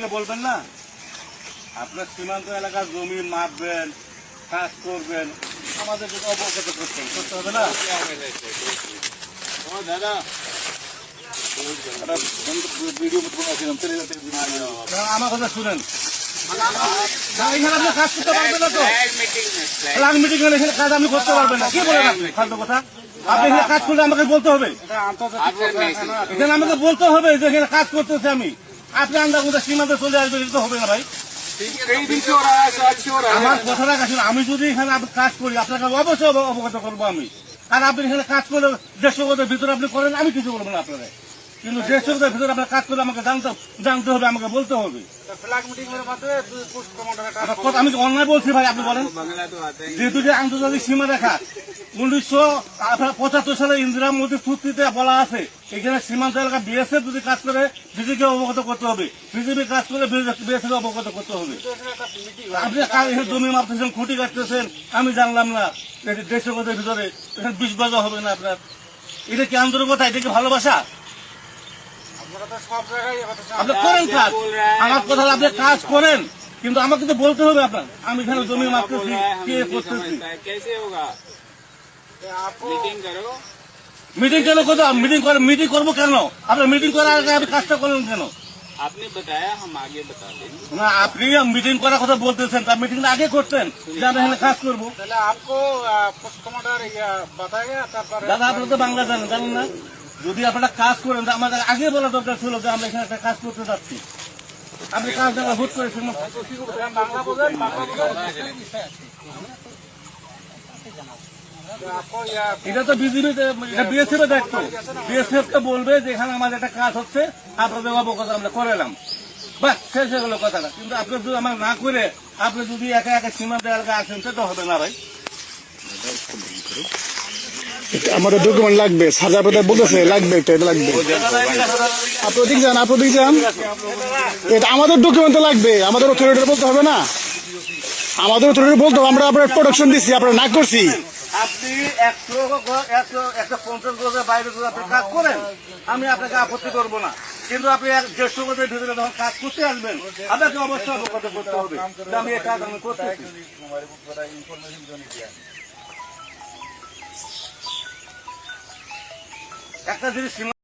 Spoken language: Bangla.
আমাকে বলবেন না আপনার সীমান্ত এলাকার জমি মাপবেন, কাজ করবেন, আমাদেরকে অবগত করতে হবে না? দাদা আমার কথা শুনেন, এখানে আপনি কাজ করতে পারবেন না তো? ফ্ল্যাগ মিটিং এখানে কাজ আপনি করতে পারবেন না। কি বলেন আপনি ফালতু কথা? আপনি এখানে কাজ করলে আমাকে বলতে হবে, এখানে আমাকে বলতে হবে যে এখানে কাজ করতেছে আমি। আপনি আন্দাজ মধ্যে সীমান্তে চলে আসবেন, এটা তো হবে না ভাই। আমার কথাটা কাছে, আমি যদি এখানে কাজ করি আপনাকে অবশ্যই অবগত করবো আমি। আর আপনি এখানে কাজ করলে 150 গজের ভিতরে আপনি করেন, আমি কিছু বলবো না আপনারা। কিন্তু 150 গজের ভিতরে আপনার কাজ করলে আমাকে জানতে হবে, আমাকে বলতে হবে। আমি অন্যায় বলছি ভাই, আপনি বলেন। যেহেতু যে আন্তর্জাতিক সীমা রেখা 1975 সালে ইন্দিরা মোদী চুক্তিতে বলা আছে, এখানে সীমান্ত এলাকা বিএসএফ যদি কাজ করে বিজেপিকে অবগত করতে হবে, বিজেপি কাজ করে বিএসএফ অবগত করতে হবে। আপনি জমি মাপতেছেন, খুঁটি কাটতেছেন, আমি জানলাম না 150 গজের ভিতরে 20 গজ হবে না আপনার। এটা কি আন্তরিকতা? এটা কি ভালোবাসা? আপনি করেন কাজ, আমার কথা আপনি কাজ করেন, কিন্তু আমাকে তো বলতে হবে আপনার আমি এখানে জমি মাপতেছি, কে করতেছি। মিটিং কেন করবো? মিটিং করবো কেন? আপনার মিটিং করার আগে আপনি কাজটা করলেন কেন? आपने बताया हम आगे बता देंगे না, আপনি মিটিং করার কথা বলতেছেন, তার মিটিংটা আগে করতেন যে আমরা এখানে কাজ করবো। দাদা আপনারা তো বাংলা জানেন না? যদি আপনারা কাজ করেন তো আমাদের আগে বলা দরকার ছিল যে আমরা এখানে একটা কাজ করতে যাচ্ছি। আপনি কাজ জায়গা হুট করেছেন। এটা তো বিএসএফ এর দায়িত্ব। বিএসএফ তো বলবে যে এখানে আমাদের একটা কাজ হচ্ছে, আপনাদের অবগত আমরা করালাম, বাস শেষ হয়ে গেল কথাটা। কিন্তু আপনি যদি আমার না করে আপনি যদি একা একা সীমান্ত এলাকা আসেন, সেটা হবে না ভাই। আমাদের ডকুমেন্ট লাগবে, সাজা পেতে বলতেছে লাগবে, এটা লাগবে। আপনি দিক যান, এটা আমাদের ডকুমেন্ট লাগবে, আমাদের অথরিটি বলতে হবে না? আমাদের অথরিটি বলতে হবে আমরা আপনার প্রোডাকশন দিচ্ছি, আপনারা না করছি। আপনি 150 গজের বাইরে যদি আপনি কাজ করেন, আমি আপনাকে আপত্তি করবো না। কিন্তু আপনি 150 গজের ভিতরে যখন কাজ করতে আসবেন, আপনাকে অবশ্যই অবগত করতে হবে যে আমি এই কাজ আমি করতেছি। একটা জিনিস